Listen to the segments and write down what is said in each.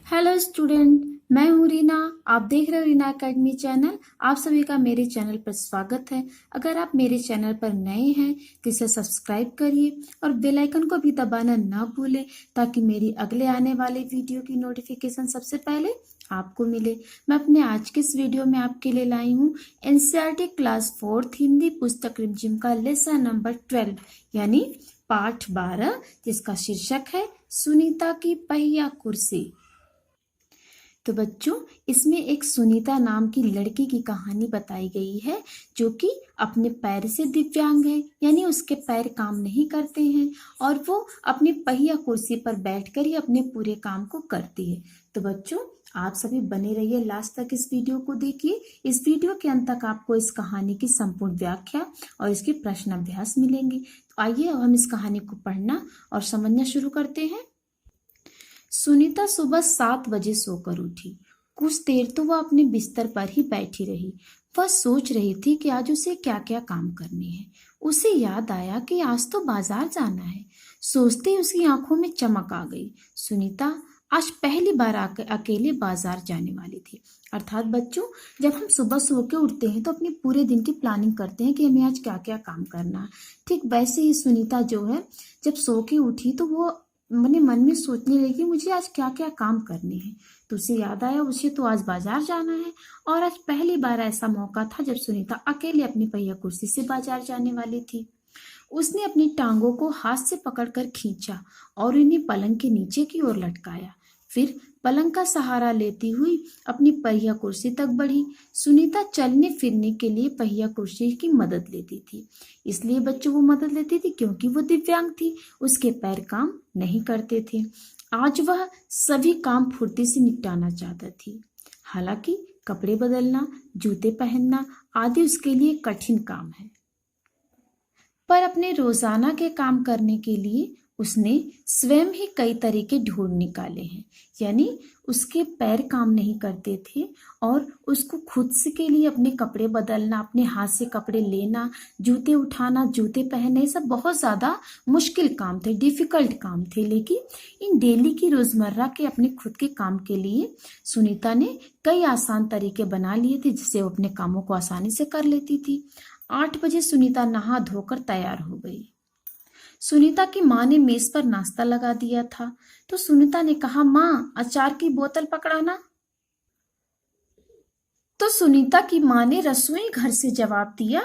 Hello student, मैं हूँ रीना। आप देख रहे हो रीना एकेडमी चैनल। आप सभी का मेरे चैनल पर स्वागत है। अगर आप मेरे चैनल पर नए हैं तो इसे सब्सक्राइब करिए और बेल आइकन को भी दबाना ना भूलें ताकि मेरी अगले आने वाले वीडियो की नोटिफिकेशन सबसे पहले आपको मिले। मैं अपने आज के इस वीडियो में आपके लिए लाई हूँ एनसीईआरटी क्लास 4 हिंदी पुस्तक रिमझिम का लेसन नंबर 12 यानी पाठ 12, जिसका शीर्षक है सुनीता की पहिया कुर्सी। तो बच्चों, इसमें एक सुनीता नाम की लड़की की कहानी बताई गई है जो कि अपने पैर से दिव्यांग है, यानी उसके पैर काम नहीं करते हैं और वो अपनी पहिया कुर्सी पर बैठकर ही अपने पूरे काम को करती है। तो बच्चों, आप सभी बने रहिए, लास्ट तक इस वीडियो को देखिए। इस वीडियो के अंत तक आपको इस कहानी की संपूर्ण व्याख्या और इसके प्रश्न अभ्यास मिलेंगे। तो आइए अब हम इस कहानी को पढ़ना और समझना शुरू करते हैं। सुनीता सुबह 7 बजे सोकर उठी। कुछ देर तो वह अपने बिस्तर पर ही बैठी रही। वह सोच रही थी कि आज उसे क्या क्या काम करने हैं। उसे याद आया कि आज तो बाजार जाना है। सोचते ही उसकी आंखों में चमक आ गई। सुनीता आज पहली बार अकेले बाजार जाने वाली थी। अर्थात बच्चों, जब हम सुबह सो के उठते हैं तो अपने पूरे दिन की प्लानिंग करते हैं कि हमें आज क्या क्या काम करना है। ठीक वैसे ही सुनीता जो है, जब सो के उठी तो वो मैंने मन में सोचने लगी मुझे आज क्या क्या काम करने हैं। तो उसे याद आया उसे तो आज बाजार जाना है और आज पहली बार ऐसा मौका था जब सुनीता अकेले अपनी पहिया कुर्सी से बाजार जाने वाली थी। उसने अपनी टांगों को हाथ से पकड़कर खींचा और उन्हें पलंग के नीचे की ओर लटकाया। फिर पलंग का सहारा लेती हुई अपनी पहिया कुर्सी तक बढ़ी। सुनीता चलने फिरने के लिए पहिया कुर्सी की मदद लेती थी। इसलिए बच्चों वो मदद लेती थी क्योंकि वो दिव्यांग थी, उसके पैर काम नहीं करते थे। आज वह सभी काम फुर्ती से निपटाना चाहती थी। हालांकि कपड़े बदलना, जूते पहनना आदि उसके लिए कठिन काम है, पर अपने रोजाना के काम करने के लिए उसने स्वयं ही कई तरीके ढूंढ निकाले हैं। यानी उसके पैर काम नहीं करते थे और उसको खुद से के लिए अपने कपड़े बदलना, अपने हाथ से कपड़े लेना, जूते उठाना, जूते पहनने, सब बहुत ज़्यादा मुश्किल काम थे, डिफिकल्ट काम थे। लेकिन इन डेली की रोज़मर्रा के अपने खुद के काम के लिए सुनीता ने कई आसान तरीके बना लिए थे जिससे वो अपने कामों को आसानी से कर लेती थी। 8 बजे सुनीता नहा धोकर तैयार हो गई। सुनीता की माँ ने मेज पर नाश्ता लगा दिया था तो सुनीता ने कहा, माँ अचार की बोतल पकड़ाना। तो सुनीता की माँ ने रसोई घर से जवाब दिया,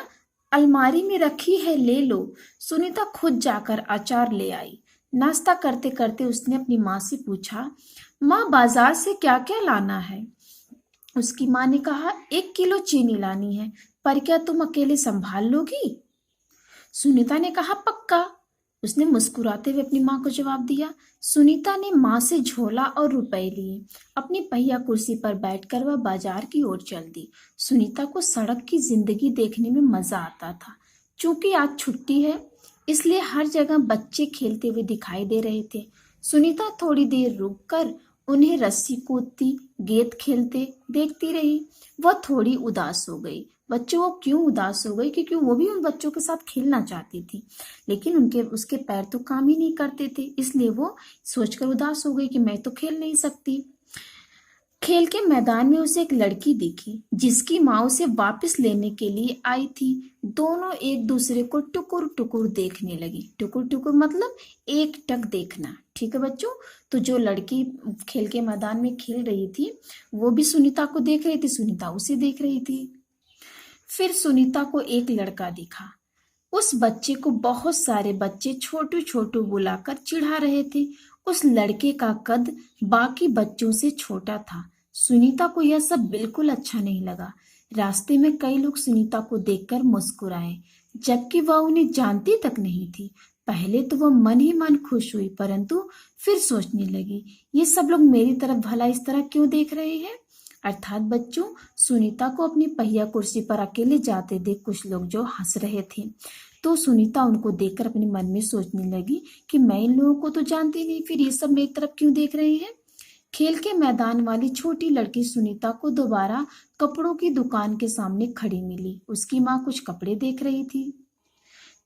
अलमारी में रखी है, ले लो। सुनीता खुद जाकर अचार ले आई। नाश्ता करते करते उसने अपनी माँ से पूछा, माँ बाजार से क्या क्या लाना है? उसकी माँ ने कहा, 1 किलो चीनी लानी है, पर क्या तुम अकेले संभाल लोगी? सुनीता ने कहा, पक्का। उसने मुस्कुराते हुए अपनी माँ को जवाब दिया। सुनीता ने माँ से झोला और रुपए लिए। अपनी पहिया कुर्सी पर बैठकर वह बाजार की ओर चल दी। सुनीता को सड़क की जिंदगी देखने में मजा आता था। चूंकि आज छुट्टी है इसलिए हर जगह बच्चे खेलते हुए दिखाई दे रहे थे। सुनीता थोड़ी देर रुककर उन्हें रस्सी कूदती, गेंद खेलते देखती रही। वह थोड़ी उदास हो गई। बच्चों, वो क्यों उदास हो गई? क्योंकि वो भी उन बच्चों के साथ खेलना चाहती थी, लेकिन उसके पैर तो काम ही नहीं करते थे, इसलिए वो सोचकर उदास हो गई कि मैं तो खेल नहीं सकती। खेल के मैदान में उसे एक लड़की दिखी जिसकी माँ उसे वापस लेने के लिए आई थी। दोनों एक दूसरे को टुकुर टुकुर देखने लगी। टुकुर टुकुर मतलब एक टक देखना। ठीक है बच्चों, तो जो लड़की खेल के मैदान में खेल रही थी वो भी सुनीता को देख रही थी, सुनीता उसे देख रही थी। फिर सुनीता को एक लड़का दिखा। उस बच्चे को बहुत सारे बच्चे छोटू छोटू बुलाकर चिढ़ा रहे थे। उस लड़के का कद बाकी बच्चों से छोटा था। सुनीता को यह सब बिल्कुल अच्छा नहीं लगा। रास्ते में कई लोग सुनीता को देखकर मुस्कुराए, जबकि वह उन्हें जानती तक नहीं थी। पहले तो वह मन ही मन खुश हुई, परंतु फिर सोचने लगी, ये सब लोग मेरी तरफ भला इस तरह क्यों देख रहे हैं? अर्थात बच्चों, सुनीता को अपनी पहिया कुर्सी पर अकेले जाते देख कुछ लोग जो हंस रहे थे, तो सुनीता उनको देखकर अपने मन में सोचने लगी कि मैं इन लोगों को तो जानती नहीं, फिर ये सब मेरी तरफ क्यों देख रहे हैं? खेल के मैदान वाली छोटी लड़की सुनीता को दोबारा कपड़ों की दुकान के सामने खड़ी मिली। उसकी माँ कुछ कपड़े देख रही थी।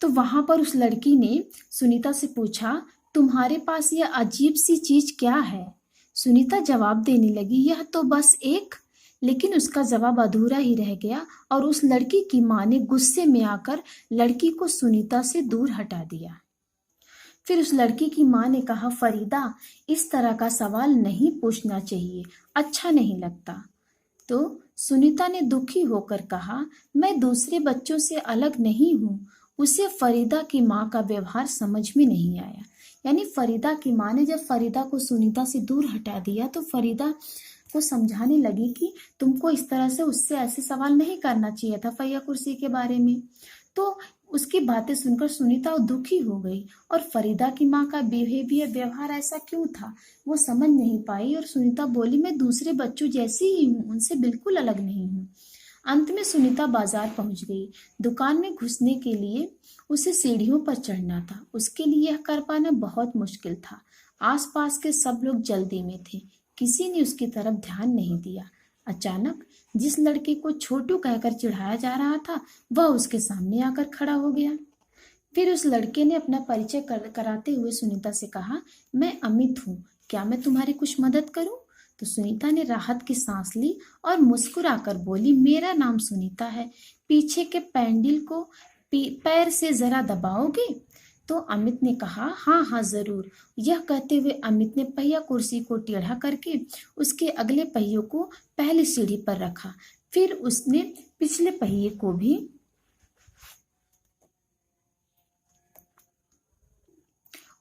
तो वहां पर उस लड़की ने सुनीता से पूछा, तुम्हारे पास यह अजीब सी चीज क्या है? सुनीता जवाब देने लगी, यह तो बस एक। लेकिन उसका जवाब अधूरा ही रह गया और उस लड़की की माँ ने गुस्से में आकर लड़की को सुनीता से दूर हटा दिया। फिर उस लड़की की माँ ने कहा, फरीदा, इस तरह का सवाल नहीं पूछना चाहिए, अच्छा नहीं लगता। तो सुनीता ने दुखी होकर कहा, मैं दूसरे बच्चों से अलग नहीं हूँ। उसे फरीदा की माँ का व्यवहार समझ में नहीं आया। यानी फरीदा की माँ ने जब फरीदा को सुनीता से दूर हटा दिया तो फरीदा को समझाने लगी कि तुमको इस तरह से उससे ऐसे सवाल नहीं करना चाहिए था पहिया कुर्सी के बारे में। तो उसकी बातें सुनकर सुनीता दुखी हो गई और फरीदा की माँ का बिहेवियर व्यवहार ऐसा क्यों था वो समझ नहीं पाई और सुनीता बोली, मैं दूसरे बच्चों जैसी ही हूँ, उनसे बिल्कुल अलग नहीं हूँ। अंत में सुनीता बाजार पहुंच गई। दुकान में घुसने के लिए उसे सीढ़ियों पर चढ़ना था। उसके लिए यह कर पाना बहुत मुश्किल था। आसपास के सब लोग जल्दी में थे। किसी ने उसकी तरफ ध्यान नहीं दिया। अचानक जिस लड़के को छोटू कहकर चिढ़ाया जा रहा था वह उसके सामने आकर खड़ा हो गया। फिर उस लड़के ने अपना परिचय कराते हुए सुनीता से कहा, मैं अमित हूँ, क्या मैं तुम्हारी कुछ मदद करूँ? तो सुनीता ने राहत की सांस ली और मुस्कुराकर बोली, मेरा नाम सुनीता है, पीछे के पैंडल को पैर से जरा दबाओगे? तो अमित ने कहा, हाँ हाँ जरूर। यह कहते हुए अमित ने पहिया कुर्सी को टेढ़ा करके उसके अगले पहियों को पहली सीढ़ी पर रखा। फिर उसने पिछले पहिए को भी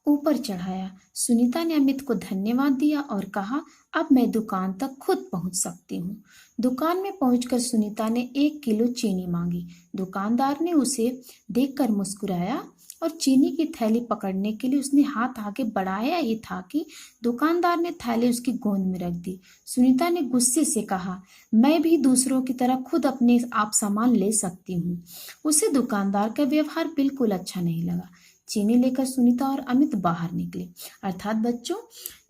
ऊपर चढ़ाया। सुनीता ने अमित को धन्यवाद दिया और कहा, अब मैं दुकान तक खुद पहुंच सकती हूँ। दुकान में पहुंचकर सुनीता ने 1 किलो चीनी मांगी। दुकानदार ने उसे देखकर मुस्कुराया और चीनी की थैली पकड़ने के लिए उसने हाथ आगे बढ़ाया ही था कि दुकानदार ने थैली उसकी गोद में रख दी। सुनीता ने गुस्से से कहा, मैं भी दूसरों की तरह खुद अपने आप सामान ले सकती हूँ। उसे दुकानदार का व्यवहार बिल्कुल अच्छा नहीं लगा। चीनी लेकर सुनीता और अमित बाहर निकले। अर्थात बच्चों,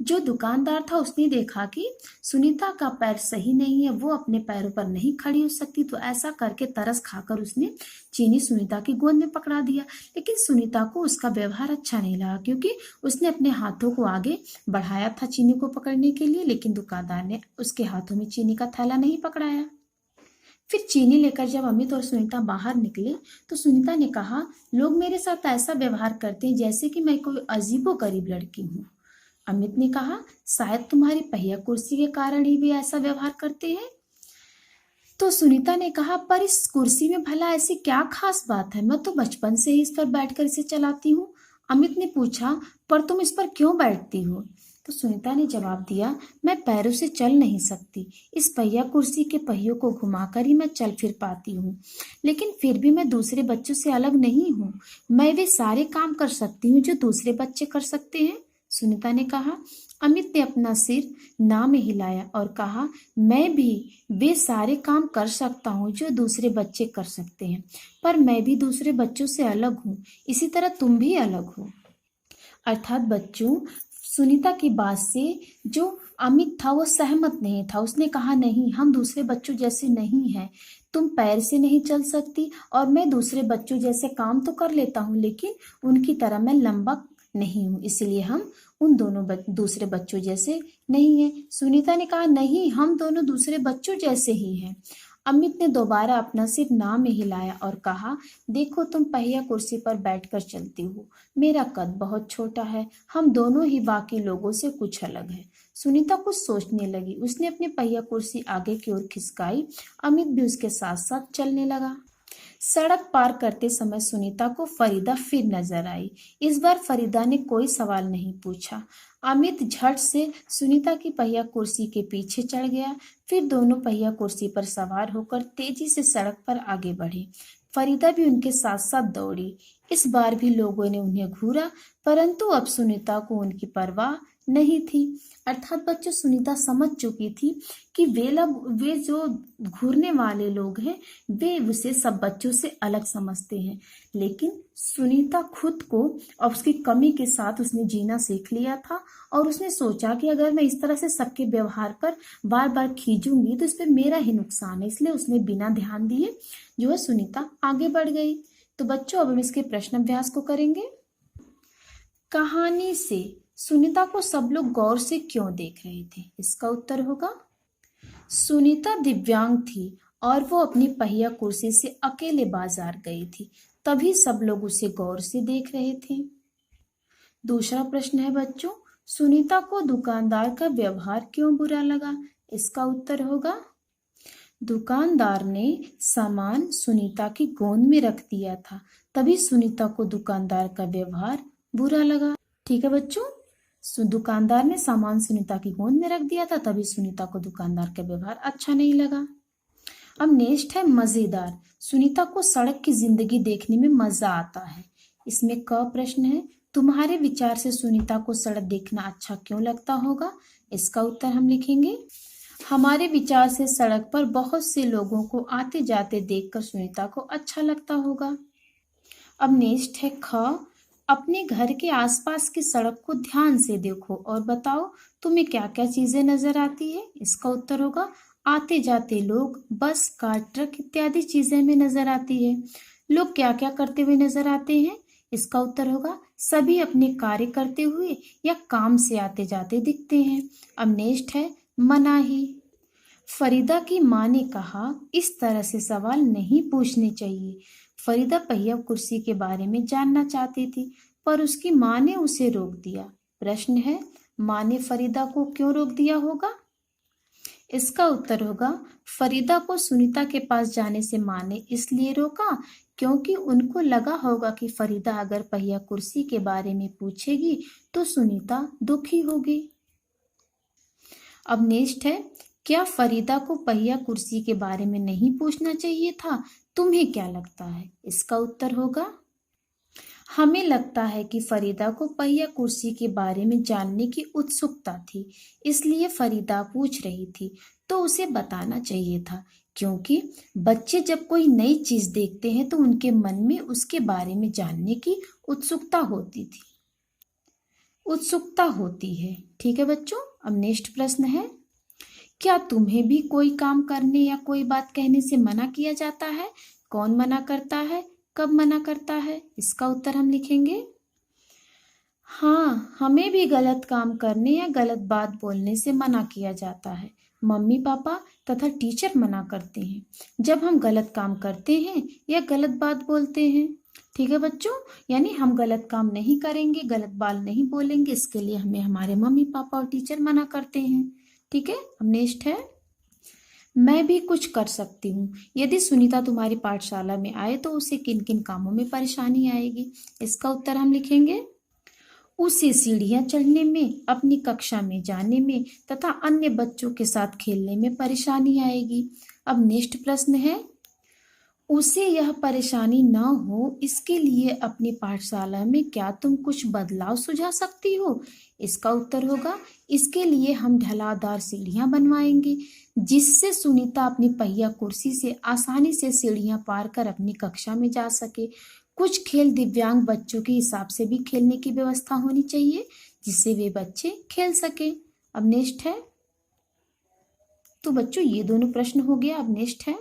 जो दुकानदार था उसने देखा कि सुनीता का पैर सही नहीं है, वो अपने पैरों पर नहीं खड़ी हो सकती, तो ऐसा करके तरस खाकर उसने चीनी सुनीता की गोद में पकड़ा दिया। लेकिन सुनीता को उसका व्यवहार अच्छा नहीं लगा क्योंकि उसने अपने हाथों को आगे बढ़ाया था चीनी को पकड़ने के लिए, लेकिन दुकानदार ने उसके हाथों में चीनी का थैला नहीं पकड़ाया। फिर चीनी लेकर जब अमित और सुनीता बाहर निकले तो सुनीता ने कहा, लोग मेरे साथ ऐसा व्यवहार करते हैं जैसे कि मैं कोई अजीबोगरीब लड़की हूँ। अमित ने कहा, शायद तुम्हारी पहिया कुर्सी के कारण ही वे ऐसा व्यवहार करते हैं। तो सुनीता ने कहा, पर इस कुर्सी में भला ऐसी क्या खास बात है, मैं तो बचपन से ही इस पर बैठकर इसे चलाती हूँ। अमित ने पूछा, पर तुम इस पर क्यों बैठती हो? तो सुनीता ने जवाब दिया, मैं पैरों से चल नहीं सकती, इस पहिया कुर्सी के पहियों को घुमाकर ही मैं चल फिर पाती हूँ। लेकिन फिर भी मैं दूसरे बच्चों से अलग नहीं हूँ, मैं वे सारे काम कर सकती हूँ जो दूसरे बच्चे कर सकते हैं। सुनीता ने कहा। अमित ने अपना सिर ना में हिलाया और कहा, मैं भी वे सारे काम कर सकता हूँ जो दूसरे बच्चे कर सकते हैं, पर मैं भी दूसरे बच्चों से अलग हूँ, इसी तरह तुम भी अलग हो। अर्थात बच्चों, सुनीता की बात से जो अमित था वो सहमत नहीं था। उसने कहा, नहीं, हम दूसरे बच्चों जैसे नहीं हैं, तुम पैर से नहीं चल सकती और मैं दूसरे बच्चों जैसे काम तो कर लेता हूँ, लेकिन उनकी तरह मैं लंबा नहीं हूँ, इसलिए हम उन दोनों दूसरे बच्चों जैसे नहीं है। सुनीता ने कहा, नहीं, हम दोनों दूसरे बच्चों जैसे ही हैं। अमित ने दोबारा अपना सिर ना में हिलाया और कहा, देखो, तुम पहिया कुर्सी पर बैठकर चलती हो, मेरा कद बहुत छोटा है, हम दोनों ही बाकी लोगों से कुछ अलग है। सुनीता कुछ सोचने लगी। उसने अपनी पहिया कुर्सी आगे की ओर खिसकाई। अमित भी उसके साथ साथ चलने लगा। सड़क पार करते समय सुनीता को फरीदा फिर नजर आई। इस बार फरीदा ने कोई सवाल नहीं पूछा। अमित झट से सुनीता की पहिया कुर्सी के पीछे चढ़ गया। फिर दोनों पहिया कुर्सी पर सवार होकर तेजी से सड़क पर आगे बढ़े। फरीदा भी उनके साथ साथ दौड़ी। इस बार भी लोगों ने उन्हें घूरा, परंतु अब सुनीता को उनकी परवाह नहीं थी। अर्थात बच्चों, सुनीता समझ चुकी थी कि वे जो घूरने वाले लोग हैं वे उसे सब बच्चों से अलग समझते हैं, लेकिन सुनीता खुद को और उसकी कमी के साथ उसने जीना सीख लिया था और उसने सोचा कि अगर मैं इस तरह से सबके व्यवहार पर बार बार खींचूंगी तो इस पर मेरा ही नुकसान है, इसलिए उसने बिना ध्यान दिए जो है सुनीता आगे बढ़ गई। तो बच्चों, अब हम इसके प्रश्न अभ्यास को करेंगे। कहानी से सुनीता को सब लोग गौर से क्यों देख रहे थे? इसका उत्तर होगा, सुनीता दिव्यांग थी और वो अपनी पहिया कुर्सी से अकेले बाजार गई थी, तभी सब लोग उसे गौर से देख रहे थे। दूसरा प्रश्न है बच्चों, सुनीता को दुकानदार का व्यवहार क्यों बुरा लगा? इसका उत्तर होगा, दुकानदार ने सामान सुनीता की गोद में रख दिया था, तभी सुनीता को दुकानदार का व्यवहार बुरा लगा। ठीक है बच्चों, दुकानदार ने सामान सुनीता की गोद में रख दिया था, तभी सुनीता को दुकानदार का व्यवहार अच्छा नहीं लगा। अब नेक्स्ट है मजेदार। सुनीता को सड़क की जिंदगी देखने में मजा आता है। इसमें क प्रश्न है, तुम्हारे विचार से सुनीता को सड़क देखना अच्छा क्यों लगता होगा? इसका उत्तर हम लिखेंगे, हमारे विचार से सड़क पर बहुत से लोगों को आते जाते देखकर सुनीता को अच्छा लगता होगा। अब नेक्स्ट है ख, अपने घर के आसपास की सड़क को ध्यान से देखो और बताओ तुम्हें क्या क्या चीजें नजर आती है? इसका उत्तर होगा, आते जाते लोग, बस, कार, ट्रक इत्यादि चीजें हमें नजर आती है। लोग क्या क्या करते हुए नजर आते हैं? इसका उत्तर होगा, सभी अपने कार्य करते हुए या काम से आते जाते दिखते हैं। अब नेक्स्ट है मनाही। फरीदा की माँ ने कहा, इस तरह से सवाल नहीं पूछने चाहिए। फरीदा पहिया कुर्सी के बारे में जानना चाहती थी, पर उसकी माँ ने उसे रोक दिया। प्रश्न है, माँ ने फरीदा को क्यों रोक दिया होगा? इसका उत्तर होगा, फरीदा को सुनीता के पास जाने से माँ ने इसलिए रोका क्योंकि उनको लगा होगा कि फरीदा अगर पहिया कुर्सी के बारे में पूछेगी तो सुनीता दुखी होगी। अब नेक्स्ट है, क्या फरीदा को पहिया कुर्सी के बारे में नहीं पूछना चाहिए था? तुम्हें क्या लगता है? इसका उत्तर होगा, हमें लगता है कि फरीदा को पहिया कुर्सी के बारे में जानने की उत्सुकता थी, इसलिए फरीदा पूछ रही थी, तो उसे बताना चाहिए था, क्योंकि बच्चे जब कोई नई चीज देखते हैं तो उनके मन में उसके बारे में जानने की उत्सुकता होती है। ठीक है बच्चों, अब नेक्स्ट प्रश्न है, क्या तुम्हें भी कोई काम करने या कोई बात कहने से मना किया जाता है? कौन मना करता है? कब मना करता है? इसका उत्तर हम लिखेंगे, हाँ, हमें भी गलत काम करने या गलत बात बोलने से मना किया जाता है। मम्मी पापा तथा टीचर मना करते हैं जब हम गलत काम करते हैं या गलत बात बोलते हैं। ठीक है बच्चों, यानी हम गलत काम नहीं करेंगे, गलत बात नहीं बोलेंगे, इसके लिए हमें हमारे मम्मी पापा और टीचर मना करते हैं। ठीक है, अब नेक्स्ट है, मैं भी कुछ कर सकती हूँ। यदि सुनीता तुम्हारी पाठशाला में आए तो उसे किन किन कामों में परेशानी आएगी? इसका उत्तर हम लिखेंगे, उसे सीढ़ियां चढ़ने में, अपनी कक्षा में जाने में तथा अन्य बच्चों के साथ खेलने में परेशानी आएगी। अब नेक्स्ट प्रश्न है, उसे यह परेशानी न हो इसके लिए अपनी पाठशाला में क्या तुम कुछ बदलाव सुझा सकती हो? इसका उत्तर होगा, इसके लिए हम ढलादार सीढ़ियां बनवाएंगे जिससे सुनीता अपनी पहिया कुर्सी से आसानी से सीढ़ियां पार कर अपनी कक्षा में जा सके। कुछ खेल दिव्यांग बच्चों के हिसाब से भी खेलने की व्यवस्था होनी चाहिए जिससे वे बच्चे खेल सके। अब नेक्स्ट है, तो बच्चों ये दोनों प्रश्न हो गया। अब नेक्स्ट है,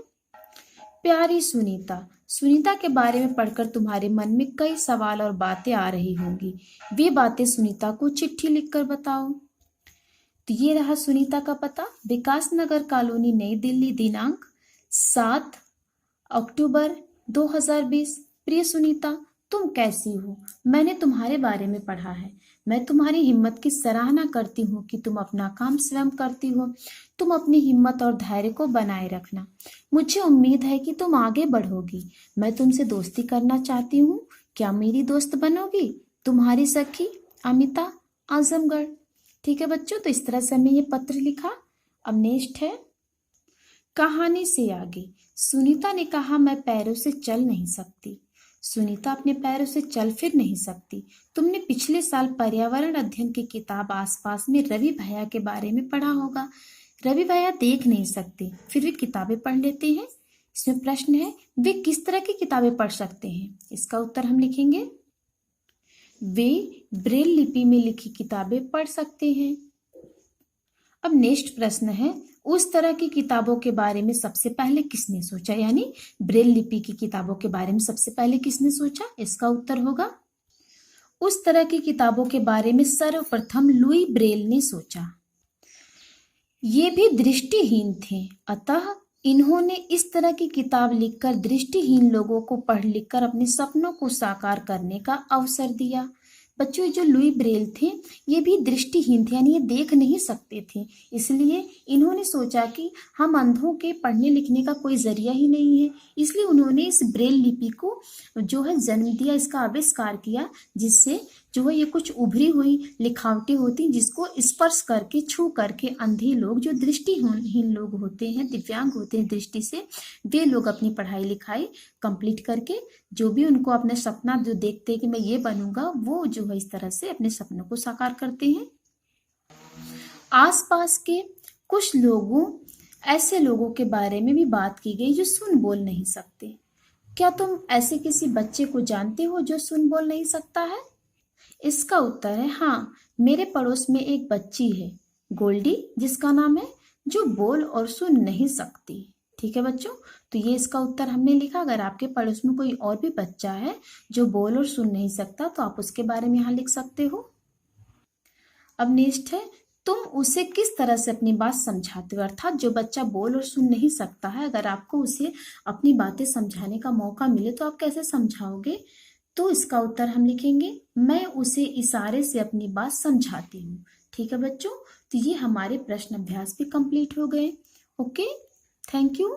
प्यारी सुनीता। सुनीता के बारे में पढ़कर तुम्हारे मन में कई सवाल और बातें आ रही होंगी। वे बातें सुनीता को चिट्ठी लिखकर बताओ। तो ये रहा सुनीता का पता, विकास नगर कॉलोनी, नई दिल्ली, दिनांक 7 अक्टूबर 2020। प्रिय सुनीता, तुम कैसी हो? मैंने तुम्हारे बारे में पढ़ा है। मैं तुम्हारी हिम्मत की सराहना करती हूँ कि तुम अपना काम स्वयं करती हो। तुम अपनी हिम्मत और धैर्य को बनाए रखना। मुझे उम्मीद है कि तुम आगे बढ़ोगी। मैं तुमसे दोस्ती करना चाहती हूँ। क्या मेरी दोस्त बनोगी? तुम्हारी सखी अमिता, आजमगढ़। ठीक है बच्चों, तो इस तरह से हमने ये पत्र लिखा। अब नेक्स्ट है, कहानी से आगे। सुनीता ने कहा, मैं पैरों से चल नहीं सकती। सुनीता अपने पैरों से चल फिर नहीं सकती। तुमने पिछले साल पर्यावरण अध्ययन की किताब आसपास में रवि भैया के बारे में पढ़ा होगा। रवि भैया देख नहीं सकते, फिर भी किताबें पढ़ लेते हैं। इसमें प्रश्न है, वे किस तरह की किताबें पढ़ सकते हैं? इसका उत्तर हम लिखेंगे, वे ब्रेल लिपि में लिखी किताबें पढ़ सकते हैं। अब नेक्स्ट प्रश्न है, उस तरह की किताबों के बारे में सबसे पहले किसने सोचा? यानी ब्रेल लिपि की किताबों के बारे में सबसे पहले किसने सोचा? इसका उत्तर होगा, उस तरह की किताबों के बारे में सर्वप्रथम लुई ब्रेल ने सोचा। ये भी दृष्टिहीन थे, अतः इन्होंने इस तरह की किताब लिखकर दृष्टिहीन लोगों को पढ़ लिखकर अपने सपनों को साकार करने का अवसर दिया। बच्चों, जो लुई ब्रेल थे ये भी दृष्टिहीन थे, यानी ये देख नहीं सकते थे। इसलिए इन्होंने सोचा कि हम अंधों के पढ़ने लिखने का कोई जरिया ही नहीं है, इसलिए उन्होंने इस ब्रेल लिपि को जो है जन्म दिया, इसका आविष्कार किया, जिससे जो है ये कुछ उभरी हुई लिखावटें होती जिसको स्पर्श करके छू करके अंधे लोग, जो दृष्टिहीन लोग होते हैं, दिव्यांग होते हैं दृष्टि से, वे लोग अपनी पढ़ाई लिखाई कंप्लीट करके जो भी उनको अपना सपना जो देखते हैं कि मैं ये बनूंगा, वो जो है इस तरह से अपने सपनों को साकार करते हैं। आसपास के कुछ लोगों, ऐसे लोगों के बारे में भी बात की गई जो सुन बोल नहीं सकते। क्या तुम ऐसे किसी बच्चे को जानते हो जो सुन बोल नहीं सकता है? इसका उत्तर है हाँ, मेरे पड़ोस में एक बच्ची है, गोल्डी जिसका नाम है, जो बोल और सुन नहीं सकती। ठीक है बच्चों, तो ये इसका उत्तर हमने लिखा। अगर आपके पड़ोस में कोई और भी बच्चा है जो बोल और सुन नहीं सकता तो आप उसके बारे में यहाँ लिख सकते हो। अब नेक्स्ट है, तुम उसे किस तरह से अपनी बात समझाते हो, अर्थात जो बच्चा बोल और सुन नहीं सकता है, अगर आपको उसे अपनी बातें समझाने का मौका मिले तो आप कैसे समझाओगे? तो इसका उत्तर हम लिखेंगे, मैं उसे इशारे से अपनी बात समझाती हूँ। ठीक है बच्चों, तो ये हमारे प्रश्न अभ्यास भी कंप्लीट हो गए। Okay, thank you.